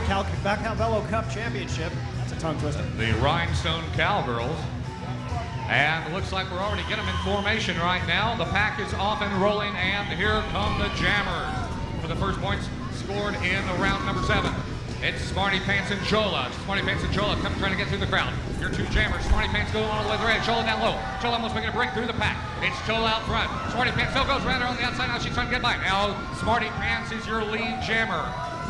2003 Calvello Cup Championship. That's a tongue twister. The Rhinestone Cowgirls. And it looks like we're already getting them in formation right now. The pack is off and rolling, and here come the Jammers for the first points scored in round number 7. It's Smarty Pants and Chola. Smarty Pants and Chola come trying to get through the crowd. Your two Jammers. Smarty Pants going all the way to the right. Chola down low. Chola almost making a break through the pack. It's Chola out front. Smarty Pants still goes around her on the outside. Now she's trying to get by. Now Smarty Pants is your lead Jammer.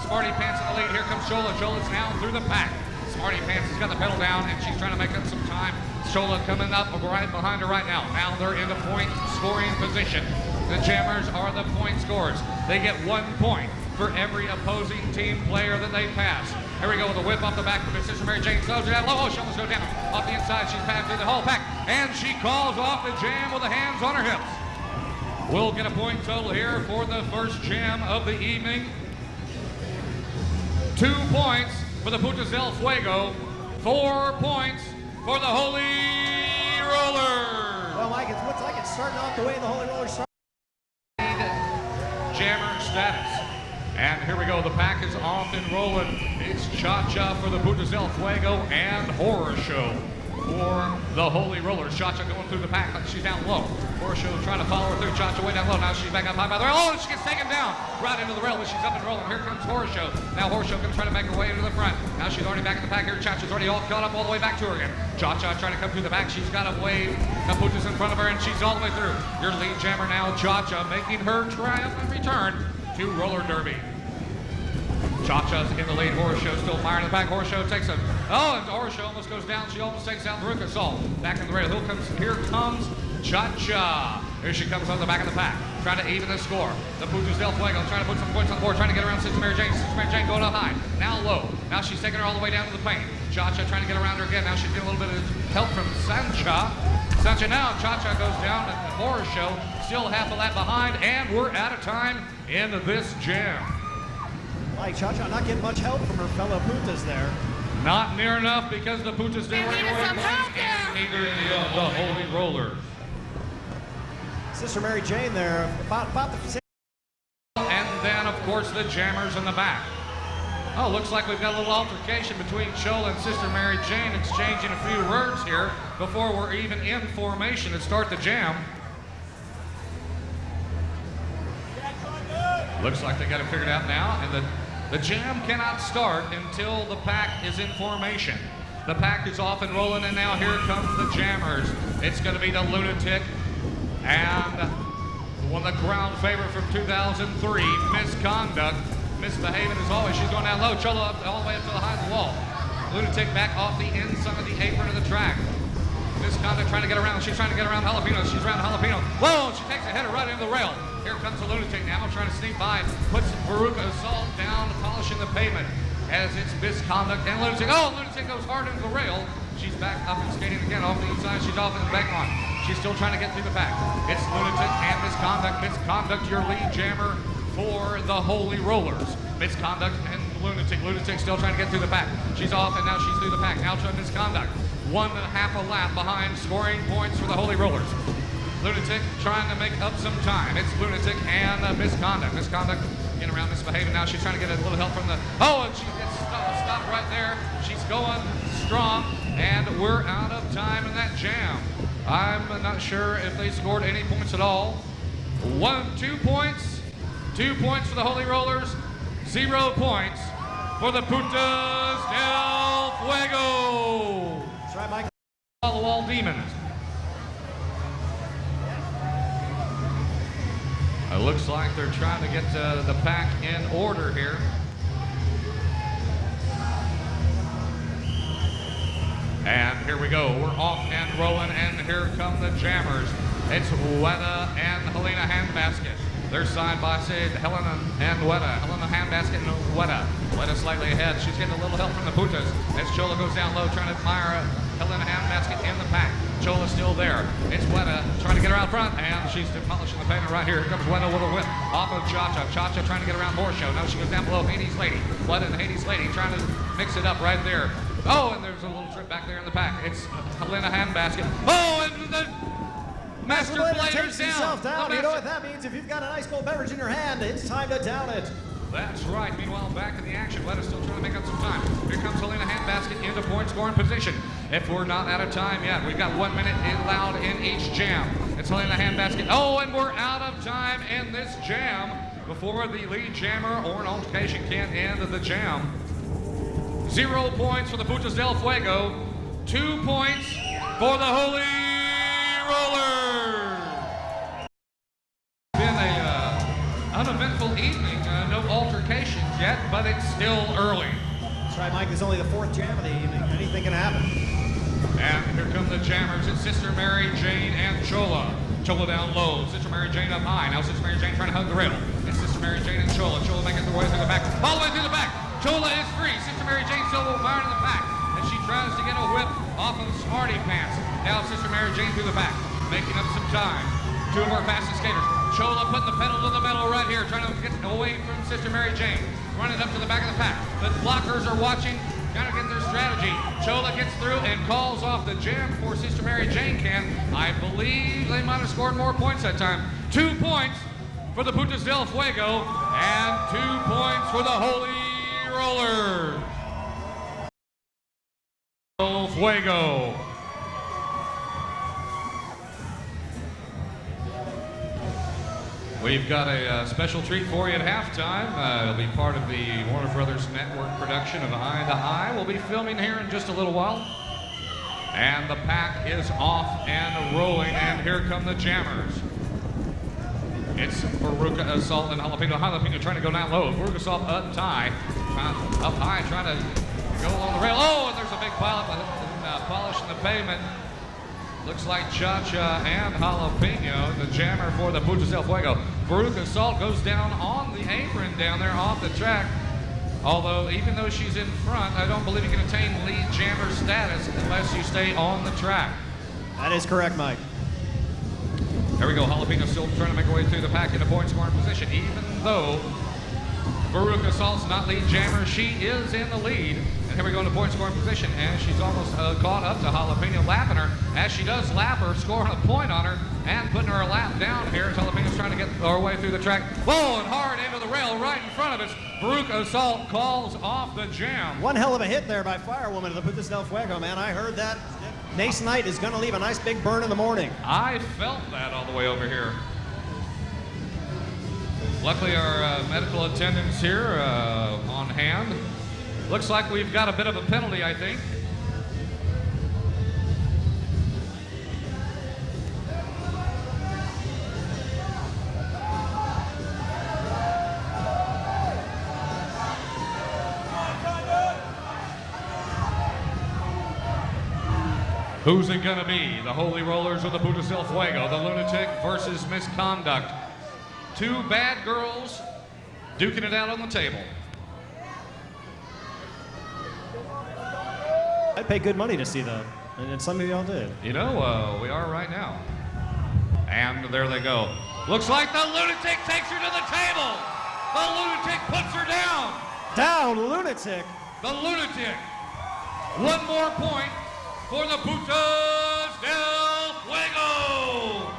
Smarty Pants in the lead. Here comes Chola. Chola's now through the pack. Smarty Pants has got the pedal down, and she's trying to make up some time. Chola coming up right behind her right now. Now they're in the point scoring position. The Jammers are the point scorers. They get 1 point for every opposing team player that they pass. Here we go with a whip off the back from Sister Mary Jane. Slows it down low. Oh, she almost goes down. Off the inside, she's passed through the whole pack. And she calls off the jam with the hands on her hips. We'll get a point total here for the first jam of the evening. 2 points for the Putas del Fuego. 4 points for the Holy Rollers. Well, Mike, it looks like it's starting off the way the Holy Rollers start. Jammer status. And here we go, the pack is off and rolling. It's Cha-Cha for the Putas del Fuego and Horror Show for the Holy Rollers. Cha-Cha going through the pack, but she's down low. Horror Show trying to follow her through. Cha-Cha way down low. Now she's back up high by the rail. Oh, she gets taken down right into the rail, but she's up and rolling. Here comes Horror Show. Now Horror Show going to try to make her way into the front. Now she's already back in the pack here. Cha-Cha's already all caught up all the way back to her again. Cha-Cha trying to come through the back. She's got a wave. The Putas in front of her, and she's all the way through. Your lead Jammer now, Cha-Cha, making her triumphant return to roller derby. Cha-Cha's in the lead. Horror Show still firing in the back. Horror Show takes a... Oh, and Horror Show almost goes down. She almost takes out Veruca Salt. Back in the rail. Here comes Cha-Cha. Here she comes on the back of the pack. Trying to even the score. The Putas del Fuego trying to put some points on the board. Trying to get around Sister Mary Jane. Sister Mary Jane going up high. Now low. Now she's taking her all the way down to the paint. Cha-Cha trying to get around her again. Now she's getting a little bit of help from Sancha. Sancha now. Cha-Cha goes down. And the Horror Show still half a lap behind. And we're out of time in this jam. Like Cha-Cha not getting much help from her fellow Putas there. Not near enough because the Putas didn't win and neither did the Holy Rollers. Sister Mary Jane there, about the same. And then, of course, the Jammers in the back. Oh, looks like we've got a little altercation between Chola and Sister Mary Jane, exchanging a few words here before we're even in formation to start the jam. Looks like they got it figured out now, and the jam cannot start until the pack is in formation. The pack is off and rolling, and now here comes the Jammers. It's going to be the Lunatic and one of the crowd favorite from 2003, Misconduct. Misbehaving as always. She's going down low. Chola up all the way up to the high of the wall. Lunatic back off the inside of the apron of the track. Misconduct trying to get around. She's trying to get around Jalapeno. She's around Jalapeno. Whoa! She takes a header right into the rail. Here comes the Lunatic now, trying to sneak by. Puts Veruca Salt down, polishing the pavement as it's Misconduct and Lunatic. Oh, Lunatic goes hard into the rail. She's back up and skating again off the inside. She's off in the back line. She's still trying to get through the pack. It's Lunatic and Misconduct. Misconduct, your lead jammer for the Holy Rollers. Misconduct and Lunatic. Lunatic still trying to get through the pack. She's off and now she's through the pack. Now to Misconduct. 1.5 a lap behind, scoring points for the Holy Rollers. Lunatic trying to make up some time. It's Lunatic and Misconduct. Misconduct getting around Misbehaving now. She's trying to get a little help from the... Oh, and she gets stopped right there. She's going strong, and we're out of time in that jam. I'm not sure if they scored any points at all. 2 points. 2 points for the Holy Rollers. 0 points for the Putas del Fuego. That's right, Mike. All the wall demons. It looks like they're trying to get the pack in order here. And here we go. We're off and rolling, and here come the Jammers. It's Weta and Helena Handbasket. They're side by side, Helena and Weta. Helena Handbasket and Weta. Weta slightly ahead. She's getting a little help from the Putas as Chola goes down low, trying to admire Helena Handbasket in the pack. Chola's still there. It's Weta trying to get her out front, and she's demolishing the pavement right here. Here comes Weta with a whip off of Cha-Cha. Cha-Cha trying to get around Horror Show. Now she goes down below Hades Lady. Weta and Hades Lady trying to mix it up right there. Oh, and there's a little trip back there in the pack. It's Helena Handbasket. Oh, and the Master Blader's down. You know what that means? If you've got an ice cold beverage in your hand, it's time to down it. That's right. Meanwhile, back in the action. Let us still trying to make up some time. Here comes Helena Handbasket into point scoring position. If we're not out of time yet, we've got 1 minute allowed in each jam. It's Helena Handbasket. Oh, and we're out of time in this jam before the lead jammer or an altercation can end the jam. 0 points for the Putas del Fuego. 2 points for the Holy Rollers. Been a uneventful evening. No altercations yet, but it's still early. That's right, Mike. It's only the 4th jam of the evening. Anything can happen. And here come the jammers. It's Sister Mary Jane and Chola. Chola down low. Sister Mary Jane up high. Now Sister Mary Jane trying to hug the rail. It's Sister Mary Jane and Chola. Chola making their way through the back. All the way through the back. Chola is free. Sister Mary Jane still firing in the back. And she tries to get a whip off of Smarty Pants. Now Sister Mary Jane through the back. Making up some time. 2 of our fastest skaters. Chola putting the pedal to the metal right here, trying to get away from Sister Mary Jane. Running up to the back of the pack. The blockers are watching, trying to get their strategy. Chola gets through and calls off the jam before Sister Mary Jane can. I believe they might have scored more points that time. 2 points for the Putas del Fuego and 2 points for the Holy Rollers. Del Fuego. We've got a special treat for you at halftime. It'll be part of the Warner Brothers Network production of Eye to Eye. We'll be filming here in just a little while. And the pack is off and rolling, and here come the jammers. It's Veruca Assault and Jalapeno. Jalapeno trying to go down low. Veruca Assault up high, trying to go along the rail. Oh, and there's a big pile of polishing the pavement. Looks like Cha-Cha and Jalapeno, the jammer for the Putas del Fuego. Veruca Assault goes down on the apron down there off the track. Although, even though she's in front, I don't believe you can attain lead jammer status unless you stay on the track. That is correct, Mike. There we go. Jalapeno still trying to make her way through the pack in a point scoring position. Even though Veruca Assault's not lead jammer, she is in the lead. And here we go in the point scoring position, and she's almost caught up to Jalapeno, lapping her. As she does lap her, scoring a point on her, and putting her a lap down here. Jalapeno's trying to get her way through the track. Whoa, and hard into the rail right in front of us. Veruca Assault calls off the jam. One hell of a hit there by Firewoman of the Putas del Fuego, man. I heard that. Nace Knight is going to leave a nice big burn in the morning. I felt that all the way over here. Luckily, our medical attendants here on hand. Looks like we've got a bit of a penalty, I think. Who's it gonna be? The Holy Rollers or the Putas del Fuego? The Lunatic versus Misconduct. 2 bad girls duking it out on the table. I'd pay good money to see that, and some of y'all did. You know, we are right now. And there they go. Looks like the Lunatic takes her to the table. The Lunatic puts her down. Down, Lunatic. The Lunatic. 1 more point for the Putas del Fuego.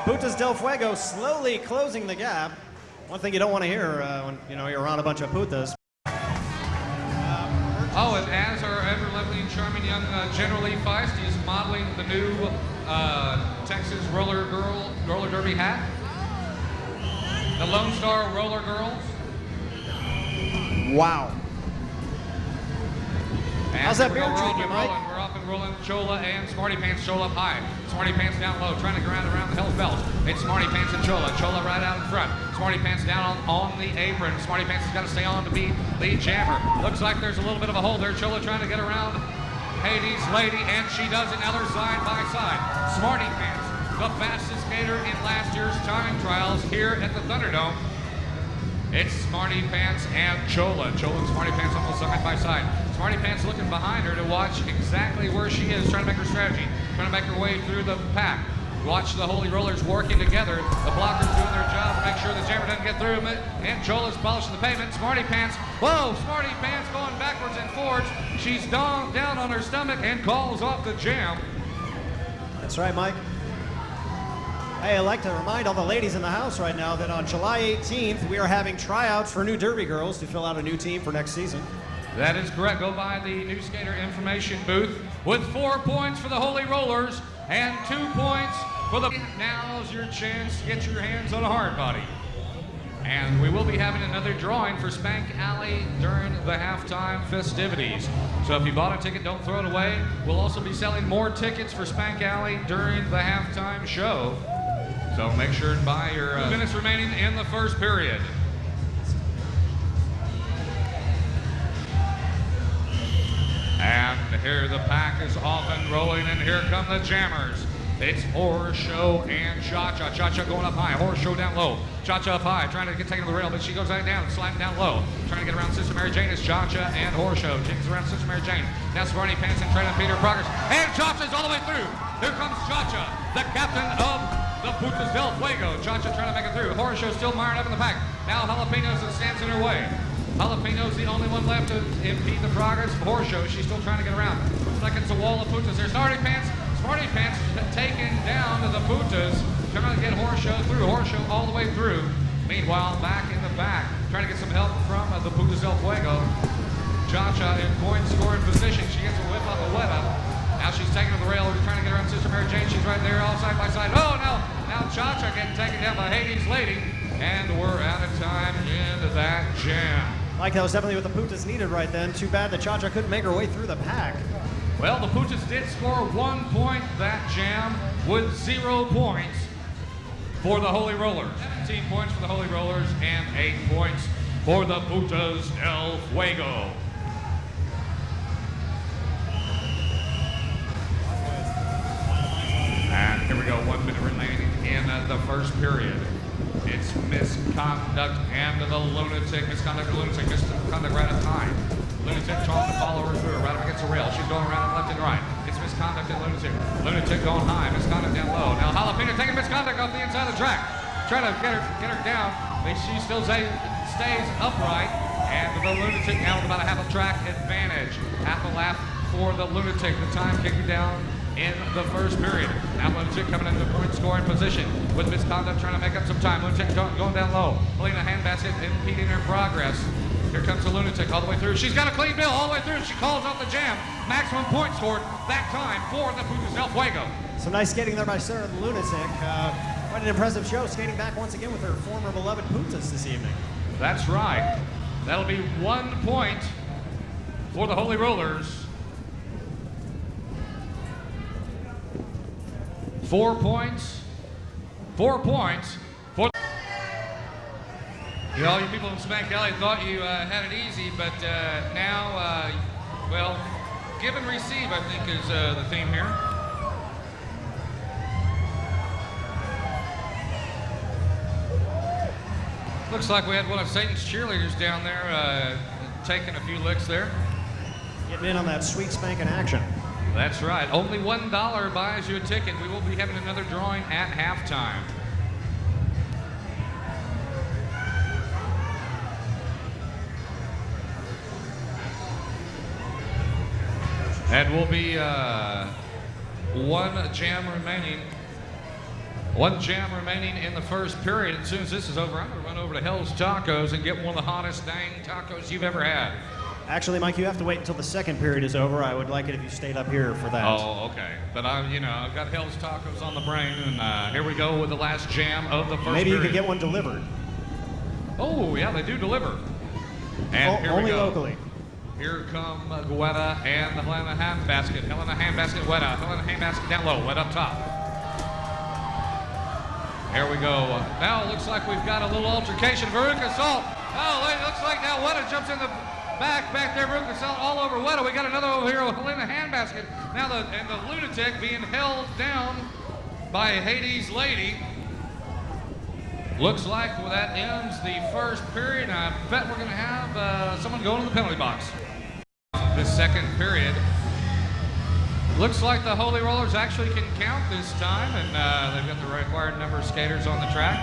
Putas del Fuego slowly closing the gap. One thing you don't want to hear when you're around a bunch of putas. Oh, and as our ever lovely and charming young General Lee Feist is modeling the new Texas roller derby hat. The Lone Star Roller Girls. Wow. And how's that we're beer treating you, Mike? We're off and rolling. Chola and Smarty Pants. Chola up high. Smarty Pants down low, trying to go around the Hell's Bells. It's Smarty Pants and Chola. Chola right out in front. Smarty Pants down on the apron. Smarty Pants has got to stay on to be lead jammer. Looks like there's a little bit of a hole there. Chola trying to get around Hades' lady, and she does it. Now they're side by side. Smarty Pants, the fastest skater in last year's time trials here at the Thunderdome. It's Smarty Pants and Chola. Chola and Smarty Pants almost side by side. Smarty Pants looking behind her to watch exactly where she is, trying to make her strategy, trying to make her way through the pack. Watch the Holy Rollers working together. The blockers doing their job to make sure the jammer doesn't get through them. And Chola's polishing the pavement. Smarty Pants, whoa, Smarty Pants going backwards and forwards. She's down on her stomach and calls off the jam. That's right, Mike. Hey, I'd like to remind all the ladies in the house right now that on July 18th, we are having tryouts for new Derby girls to fill out a new team for next season. That is correct. Go by the new skater information booth with 4 points for the Holy Rollers and 2 points for the... Now's your chance to get your hands on a hard body. And we will be having another drawing for Spank Alley during the halftime festivities. So if you bought a ticket, don't throw it away. We'll also be selling more tickets for Spank Alley during the halftime show. So make sure to buy your... minutes remaining in the first period. And here the pack is off and rolling, and here come the jammers. It's Horror Show and Cha-Cha. Cha-Cha going up high, Horror Show down low. Cha-Cha up high, trying to get taken to the rail, but she goes right down, sliding down low. Trying to get around Sister Mary Jane is Cha-Cha and Horror Show. James around Sister Mary Jane. Now Smarty Pants and trying to impede her progress. And Cha-Cha's all the way through. Here comes Cha-Cha, the captain of the Putas del Fuego. Cha-Cha trying to make it through. Horror Show still mired up in the pack. Now Jalapenos stands in her way. Jalapeno's the only one left to impede the progress of Horror Show. She's still trying to get around. Looks like it's a wall of Putas. There's Smarty Pants. Smarty Pants taken down to the Putas, trying to get Horror Show through. Horror Show all the way through. Meanwhile, back in the back, trying to get some help from the Putas del Fuego. Cha-Cha in point scoring position. She gets a whip off a Weta. Now she's taken to the rail. We're trying to get around Sister Mary Jane. She's right there, all side by side. Oh, no! Now Cha-Cha getting taken down by Hades Lady. And we're out of time into that jam. Mike, that was definitely what the Putas needed right then. Too bad that Cha-Cha couldn't make her way through the pack. Well, the Putas did score 1 point that jam with 0 points for the Holy Rollers. 17 points for the Holy Rollers and 8 points for the Putas del Fuego. And here we go, 1 minute remaining in the first period. It's Misconduct and the Lunatic. Misconduct, Lunatic, Misconduct right at time. Lunatic trying to follow her through, right up against the rail. She's going around left and right. It's Misconduct and Lunatic. Lunatic going high, Misconduct down low. Now Jalapeno taking Misconduct off the inside of the track. Trying to get her down, but she still stays upright. And the Lunatic now with about a half a track advantage. Half a lap for the Lunatic. The time kicking down in the first period. Now Lunatic coming into the point scoring position with Misconduct trying to make up some time. Lunatic going down low, pulling a handbasket, impeding her progress. Here comes the Lunatic all the way through. She's got a clean bill all the way through. She calls off the jam. Maximum point scored that time for the Putas del Fuego. Some nice skating there by Sarah the Lunatic. Quite an impressive show, skating back once again with her former beloved Putas this evening. That's right. That'll be 1 point for the Holy Rollers. 4 points. 4 points for... You know, all you people in Spank Alley thought you had it easy, but now, well, give and receive, I think, is the theme here. Looks like we had one of Satan's cheerleaders down there taking a few licks there. Getting in on that sweet spanking action. That's right. Only $1 buys you a ticket. We will be having another drawing at halftime. And will be 1 jam remaining. 1 jam remaining in the first period. As soon as this is over, I'm going to run over to Hell's Tacos and get one of the hottest dang tacos you've ever had. Actually, Mike, you have to wait until the second period is over. I would like it if you stayed up here for that. Oh, okay. But I've got Hell's Tacos on the brain, and here we go with the last jam of the first Maybe period. you could get one delivered. Oh, yeah, they do deliver. And here we only go. locally. Here come Guetta and the Helena Handbasket. Helena Handbasket, Weta. Helena Handbasket down low, Weta up top. Here we go. Now it looks like we've got a little altercation. Veruca Salt. Oh, it looks like now Weta jumps in the back there. Veruca Salt all over Weta. We got another over here with Helena Handbasket. Now the Lunatic being held down by Hades Lady. Looks like that ends the first period. I bet we're going to have someone going to the penalty box. The second period. Looks like the Holy Rollers actually can count this time, and they've got the required number of skaters on the track.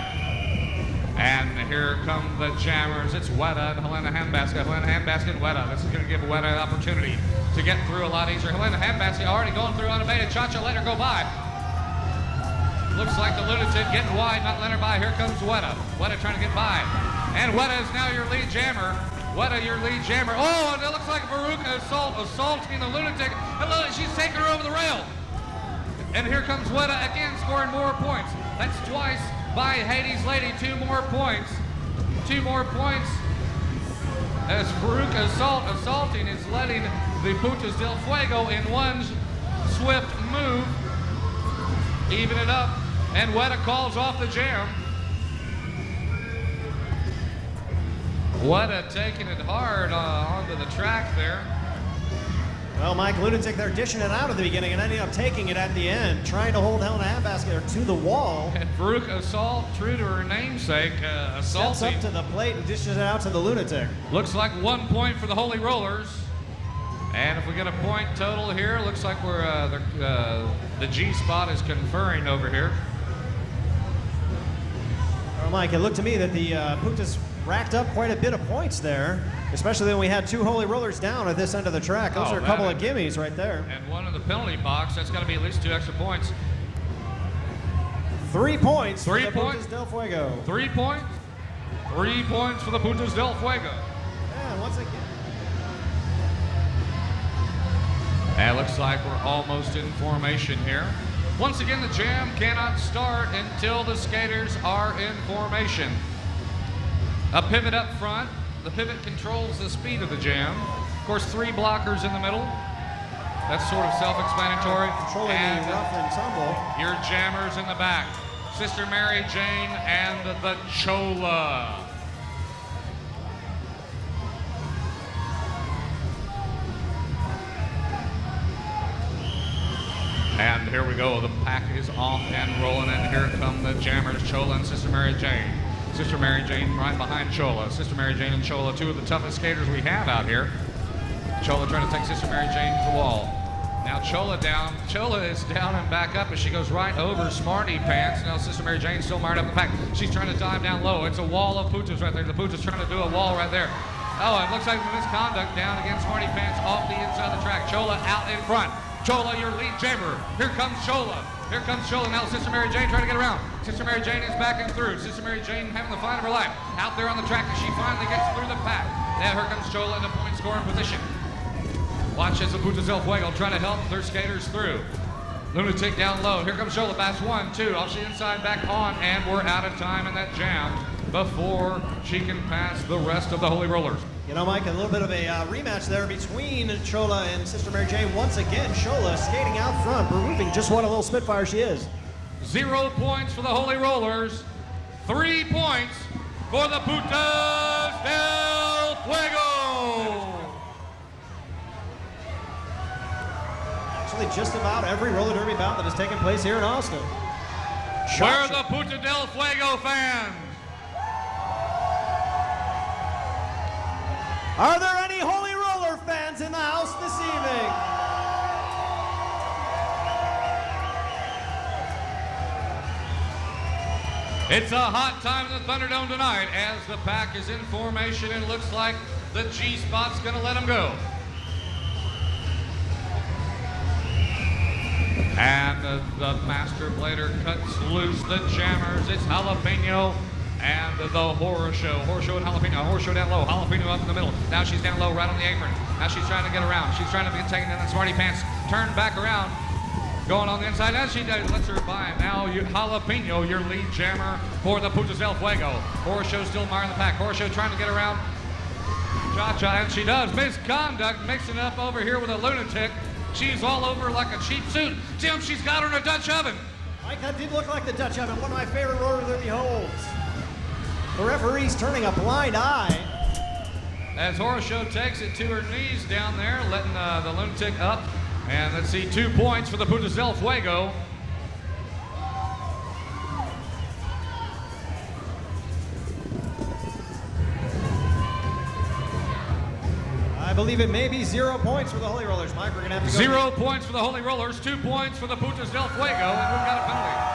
And here come the jammers. It's Weta and Helena Handbasket. Helena Handbasket and Weta. This is going to give Weta an opportunity to get through a lot easier. Helena Handbasket already going through unabated. Cha-Cha let her go by. Looks like the lunatic getting wide, not letting her by. Here comes Weta. Weta trying to get by. And Weta is now your lead jammer. Weta, your lead jammer. Oh, and it looks like Veruca assaulting the lunatic. Hello, she's taking her over the rail. And here comes Weta again, scoring more points. That's twice by Hades Lady. 2 more points. 2 more points. As Veruca assaulting is letting the Putas del Fuego in one swift move even it up. And Weta calls off the jam. Weta taking it hard onto the track there. Well, Mike, Lunatic, they're dishing it out at the beginning and ending up taking it at the end, trying to hold Hell in a Handbasket or to the wall. And Veruca Assault, true to her namesake, assaulting. Steps up to the plate and dishes it out to the Lunatic. Looks like 1 point for the Holy Rollers. And if we get a point total here, looks like we're the G spot is conferring over here. Well, Mike, it looked to me that the Putas racked up quite a bit of points there, especially when we had 2 Holy Rollers down at this end of the track. Those are a couple of gimmies right there. And one in the penalty box. That's got to be at least 2 extra points. 3 points 3 for the points. Putas del Fuego. 3 points. 3 points for the Putas del Fuego. And once again. And it looks like we're almost in formation here. Once again, the jam cannot start until the skaters are in formation. A pivot up front. The pivot controls the speed of the jam. Of course, 3 blockers in the middle. That's sort of self-explanatory. Controlling the rough and tumble. Your jammers in the back. Sister Mary Jane and the Chola. And here we go. The pack is off and rolling, and here come the jammers, Chola and Sister Mary Jane. Sister Mary Jane right behind Chola. Sister Mary Jane and Chola, 2 of the toughest skaters we have out here. Chola trying to take Sister Mary Jane to the wall. Now Chola down. Chola is down and back up as she goes right over Smarty Pants. Now Sister Mary Jane still mired up the pack. She's trying to dive down low. It's a wall of Putas right there. The Putas trying to do a wall right there. Oh, it looks like misconduct down against Smarty Pants off the inside of the track. Chola out in front. Chola, your lead jammer. Here comes Chola. Here comes Chola. Now Sister Mary Jane trying to get around. Sister Mary Jane is backing through. Sister Mary Jane having the fight of her life. Out there on the track as she finally gets through the pack. Now here comes Chola in the point scoring position. Watch as the Putas del Fuego try to help their skaters through. Lunatic down low. Here comes Chola. Pass 1, 2. Off the inside, back on, and we're out of time in that jam before she can pass the rest of the Holy Rollers. You know, Mike, a little bit of a rematch there between Chola and Sister Mary Jane. Once again, Chola skating out front, proving just what a little Spitfire she is. 0 points for the Holy Rollers. 3 points for the Putas del Fuego. Actually, just about every roller derby bout that has taken place here in Austin. Where are the Putas del Fuego fans? Are there any Holy Roller fans in the house this evening? It's a hot time in the Thunderdome tonight as the pack is in formation and it looks like the G spot's gonna let them go. And the Master Blader cuts loose the jammers. It's Jalapeno and the Horror Show. Horror Show and Jalapeno. Horror Show down low. Jalapeno up in the middle. Now she's down low right on the apron. Now she's trying to get around. She's trying to get taken in the Smarty Pants. Turned back around. Going on the inside. As she does, lets her by. Now Jalapeno, your lead jammer for the Putas del Fuego. Horror Show still miring the pack. Horror Show trying to get around. Cha-cha, and she does. Misconduct mixing up over here with a lunatic. She's all over like a cheap suit. Jim, she's got her in a Dutch oven. Mike, that did look like the Dutch oven. One of my favorite roller derby holds. The referee's turning a blind eye. As Horror Show takes it to her knees down there, letting the lunatic up. And let's see, 2 points for the Putas del Fuego. I believe it may be 0 points for the Holy Rollers, Mike. We're going to have to go. 0 points for the Holy Rollers, 2 points for the Putas del Fuego, and we've got a penalty.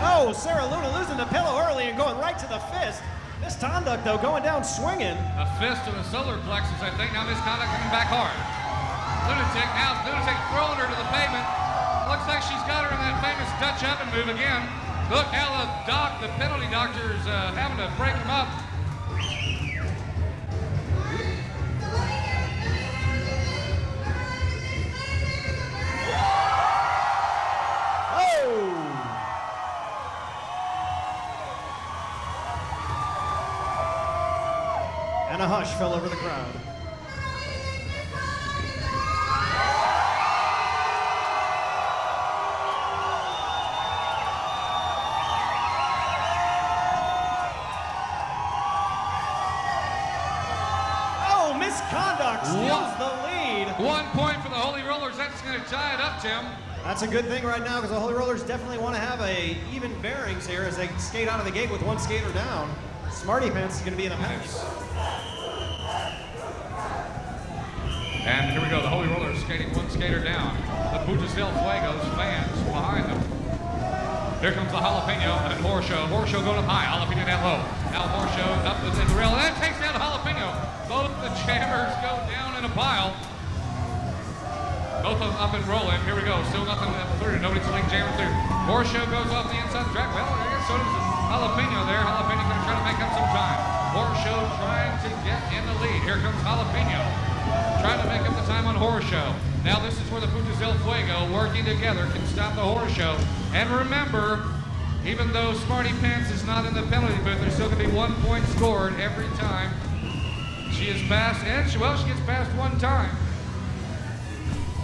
Oh, Sarah Luna losing the pillow early and going right to the fist. Misconduct, though, going down swinging. A fist to the solar plexus, I think. Now Misconduct coming back hard. Lunatic, now Lunatic throwing her to the pavement. Looks like she's got her in that famous Dutch oven move again. Look how the penalty doctor's having to break him up. And a hush fell over the crowd. Oh, Misconduct steals the lead. 1 point for the Holy Rollers. That's going to tie it up, Tim. That's a good thing right now because the Holy Rollers definitely want to have a even bearings here as they skate out of the gate with one skater down. Smarty Pants is going to be in the penalty. And here we go, the Holy Rollers skating one skater down. The Putas del Fuego's fans behind them. Here comes the Jalapeno and Horseshoe. Horseshoe going up high, Jalapeno down low. Now Horseshoe up in the rail, and that takes down Jalapeno. Both the jammers go down in a pile. Both of them up and rolling. Here we go, still nothing through. Nobody's letting jammer through. Horseshoe goes off the inside of the track. Well, I guess so does Jalapeno there. Jalapeno going to try to make up some time. Horseshoe trying to get in the lead. Here comes Jalapeno. Trying to make up the time on Horseshoe. Now this is where the Putas del Fuego working together can stop the Horseshoe. And remember, even though Smarty Pants is not in the penalty booth, there's still going to be 1 point scored every time she is passed. And she gets passed one time.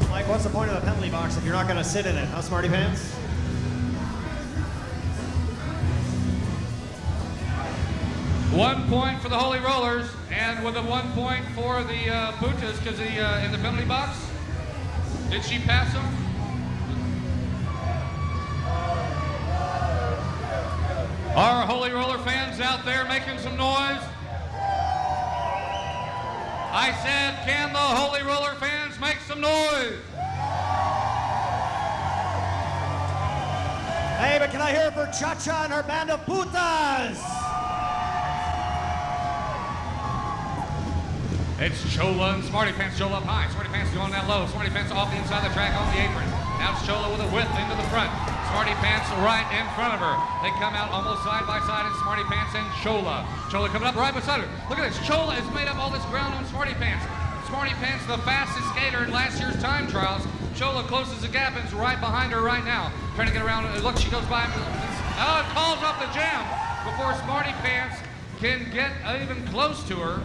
Mike, what's the point of the penalty box if you're not going to sit in it, huh, Smarty Pants? One point for the Holy Rollers, and with a 1 point for the Putas, because in the penalty box, did she pass them? Are Holy Roller fans out there making some noise? I said, can the Holy Roller fans make some noise? Hey, but can I hear it for Cha-Cha and her band of Putas? It's Chola and Smarty Pants. Chola up high. Smarty Pants going down low. Smarty Pants off the inside of the track on the apron. Now it's Chola with a whip into the front. Smarty Pants right in front of her. They come out almost side by side in Smarty Pants and Chola. Chola coming up right beside her. Look at this. Chola has made up all this ground on Smarty Pants. Smarty Pants, the fastest skater in last year's time trials. Chola closes the gap and is right behind her right now. Trying to get around. Look, she goes by. Oh, it calls off the jam before Smarty Pants can get even close to her.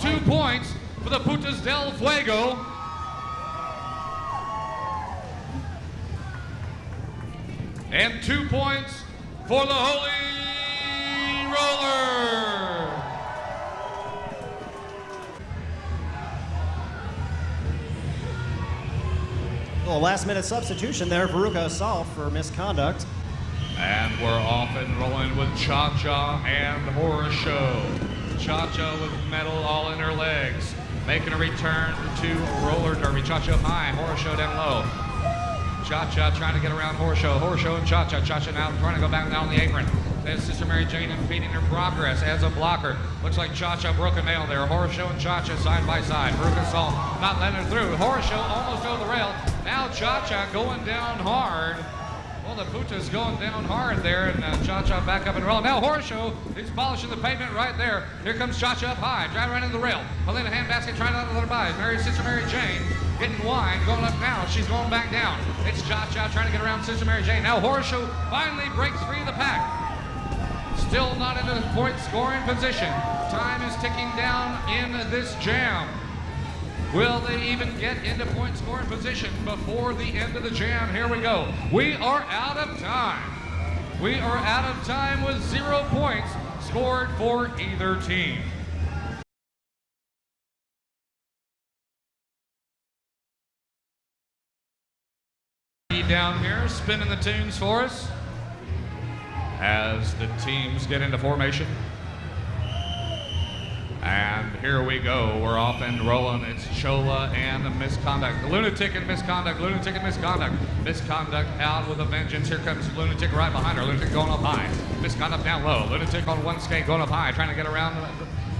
2 points for the Putas del Fuego. And 2 points for the Holy Roller. Well, last-minute substitution there, Veruca Assault for Misconduct. And we're off and rolling with Cha-Cha and Horseshoe. Cha-Cha with metal all in her legs, making a return to roller derby. Cha-Cha up high, Horseshoe down low. Cha-Cha trying to get around Horseshoe. Horseshoe and Cha-Cha. Cha-Cha now trying to go back down the apron. There's Sister Mary Jane impeding her progress as a blocker. Looks like Cha-Cha broke a nail there. Horseshoe and Cha-Cha side by side. Veruca Assault not letting her through. Horseshoe almost over the rail. Now Cha-Cha going down hard. Well, the Putas going down hard there, and Cha-Cha back up and rolling. Now Horseshoe is polishing the pavement right there. Here comes Cha-Cha up high, driving right into the rail. Pulling a handbasket, trying not to let her by. Sister Mary Jane getting wide, going up now. She's going back down. It's Cha-Cha trying to get around Sister Mary Jane. Now Horseshoe finally breaks free of the pack. Still not in a point scoring position. Time is ticking down in this jam. Will they even get into point scoring position before the end of the jam? Here we go. We are out of time. We are out of time with 0 points scored for either team. Down here, spinning the tunes for us as the teams get into formation. And here we go. We're off and rolling. It's Chola and the Misconduct. Lunatic and Misconduct. Lunatic and Misconduct. Misconduct out with a vengeance. Here comes Lunatic right behind her. Lunatic going up high. Misconduct down low. Lunatic on one skate going up high, trying to get around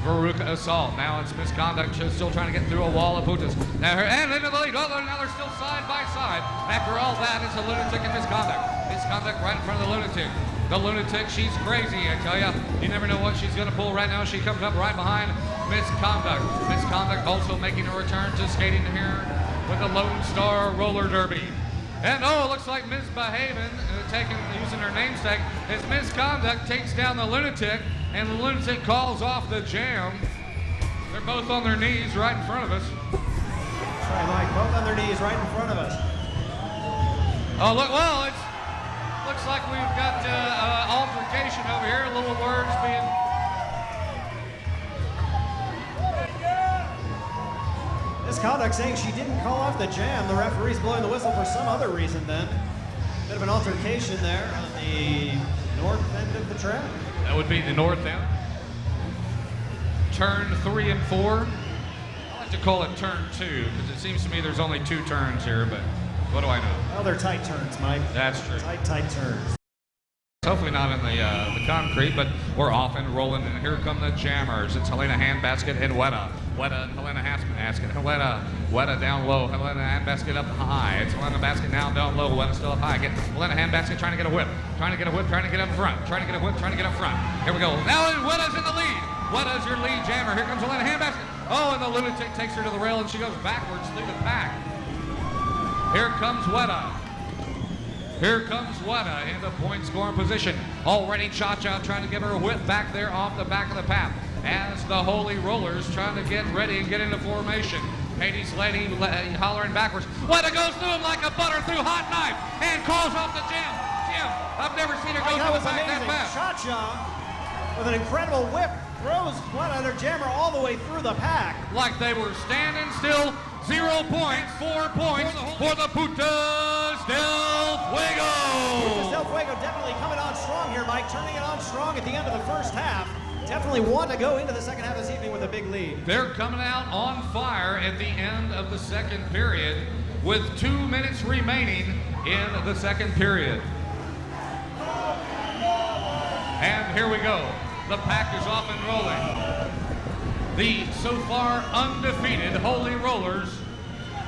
Veruca Assault. Now it's Misconduct still trying to get through a wall of Putas. Now and into the lead. Oh, now they're still side by side. After all that, it's a Lunatic and Misconduct. Misconduct right in front of the Lunatic. The Lunatic, she's crazy, I tell ya. You never know what she's going to pull right now. She comes up right behind Misconduct. Misconduct also making a return to skating here with the Lone Star Roller Derby. And oh, it looks like Misbehaving, using her namesake, as Misconduct takes down the Lunatic, and the Lunatic calls off the jam. They're both on their knees right in front of us. That's right, Mike, both on their knees right in front of us. Oh, look, well, looks like we've got altercation over here, little words being... Misconduct saying she didn't call off the jam. The referee's blowing the whistle for some other reason then. Bit of an altercation there on the north end of the track. That would be the north end. Turn 3 and 4. I like to call it turn 2 because it seems to me there's only 2 turns here, but what do I know? Well, they're tight turns, Mike. That's true. Tight turns. Hopefully not in the concrete, but we're off and rolling, and here come the jammers. It's Helena Handbasket and Weta. Weta and Helena Handbasket. Weta down low. Helena Handbasket up high. It's Helena Basket now down low. Weta still up high. Again, Helena Handbasket trying to get a whip. Trying to get up front. Trying to get a whip. Trying to get up front. Here we go. Now Weta's in the lead. Weta's your lead jammer. Here comes Helena Handbasket. Oh, and the Lunatic takes her to the rail, and she goes backwards through the pack. Here comes Weta. Here comes Weta in the point scoring position. Already Cha-Cha trying to give her a whip back there off the back of the path. As the Holy Rollers trying to get ready and get into formation. Hades Lady hollering backwards. Weta goes through him like a butter through hot knife and calls off the jam. I've never seen her go through the back that fast. Cha-Cha with an incredible whip throws Weta, their jammer, all the way through the pack. Like they were standing still. 0 points, 4 points for the Putas del Fuego. Putas del Fuego definitely coming on strong here, Mike. Turning it on strong at the end of the first half. Definitely want to go into the second half of this evening with a big lead. They're coming out on fire at the end of the second period with 2 minutes remaining in the second period. And here we go. The pack is off and rolling. The so far undefeated Holy Rollers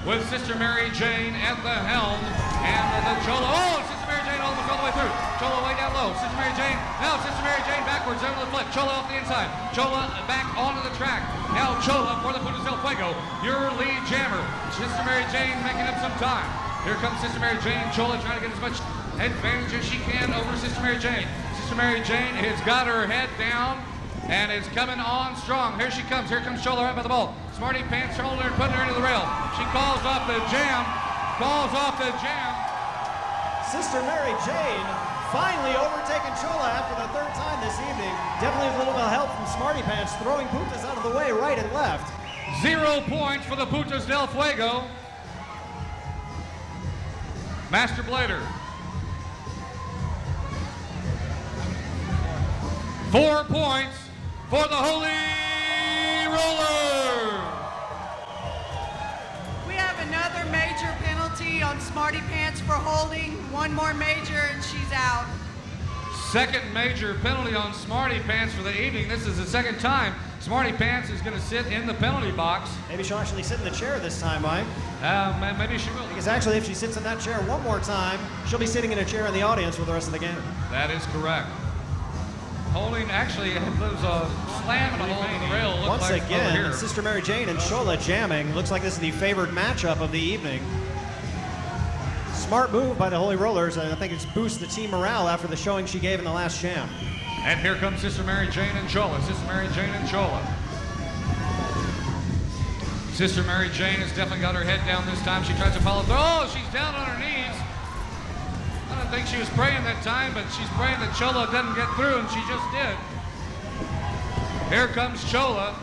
with Sister Mary Jane at the helm and the Chola. Oh, Sister Mary Jane almost all the way through. Chola way down low. Sister Mary Jane. Now Sister Mary Jane backwards over the flip. Chola off the inside. Chola back onto the track. Now Chola for the Putas del Fuego. Your lead jammer. Sister Mary Jane making up some time. Here comes Sister Mary Jane. Chola trying to get as much advantage as she can over Sister Mary Jane. Sister Mary Jane has got her head down and is coming on strong. Here she comes. Here comes Chola right by the ball. Smarty Pants shoulder and putting her into the rail. She calls off the jam. Calls off the jam. Sister Mary Jane finally overtaking Chola after the third time this evening. Definitely a little bit of help from Smarty Pants throwing Putas out of the way right and left. 0 points for the Putas del Fuego. Master Blader. 4 points for the Holy Roller. We have another major penalty on Smarty Pants for holding. One more major and she's out. Second major penalty on Smarty Pants for the evening. This is the second time Smarty Pants is going to sit in the penalty box. Maybe she'll actually sit in the chair this time, Mike. Maybe she will. Because actually, if she sits in that chair one more time, she'll be sitting in a chair in the audience for the rest of the game. That is correct. Holding, actually, there's a slam to hold the rail. Once again, Sister Mary Jane and Chola jamming. Looks like this is the favored matchup of the evening. Smart move by the Holy Rollers, and I think it's boosted the team morale after the showing she gave in the last jam. And here comes Sister Mary Jane and Chola. Sister Mary Jane and Chola. Sister Mary Jane has definitely got her head down this time. She tries to follow through. Oh, she's down on her knees. I don't think she was praying that time, but she's praying that Chola doesn't get through, and she just did. Here comes Chola.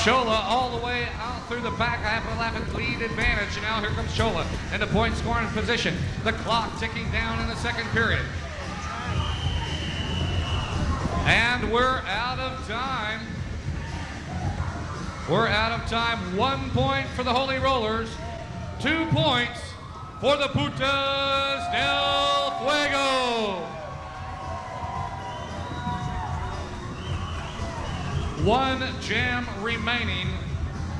Chola all the way out through the back, half a lap at lead advantage, and now here comes Chola in the point scoring position. The clock ticking down in the second period. And we're out of time. We're out of time. 1 point for the Holy Rollers. 2 points for the Putas del Fuego. 1 jam remaining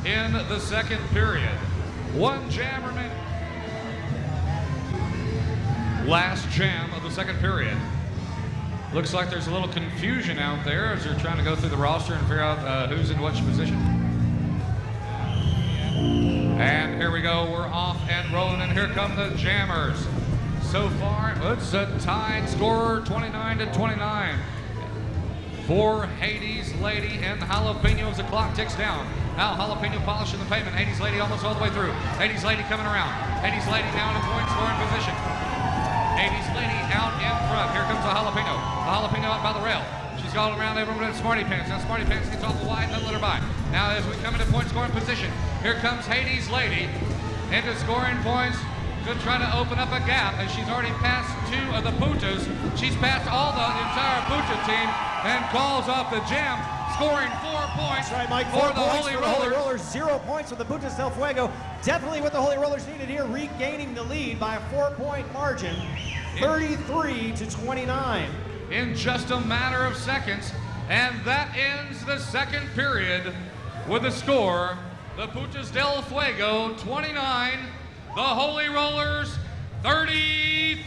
in the second period. 1 jam remaining. Last jam of the second period. Looks like there's a little confusion out there as they're trying to go through the roster and figure out who's in which position. And here we go, we're off and rolling, and here come the jammers. So far, it's a tied score, 29-29. For Hades Lady and Jalapeno as the clock ticks down. Now Jalapeno polishing the pavement. Hades Lady almost all the way through. Hades Lady coming around. Hades Lady now in a point scoring position. Hades Lady out in front. Here comes the Jalapeno. The Jalapeno out by the rail. She's going around everyone with Smarty Pants. Now Smarty Pants gets off the wide, doesn't let her by. Now as we come into point scoring position, here comes Hades Lady into scoring points to try to open up a gap as she's already passed 2 of the Putas. She's passed all the entire Puta team and calls off the jam, scoring 4 points. That's right, Mike. for 4 the points Holy for the Holy Rollers. Rollers. 0 points for the Putas del Fuego. Definitely what the Holy Rollers needed here, regaining the lead by a 4-point margin, 33-29. In just a matter of seconds, and that ends the second period with a score: the Putas del Fuego 29, the Holy Rollers 33.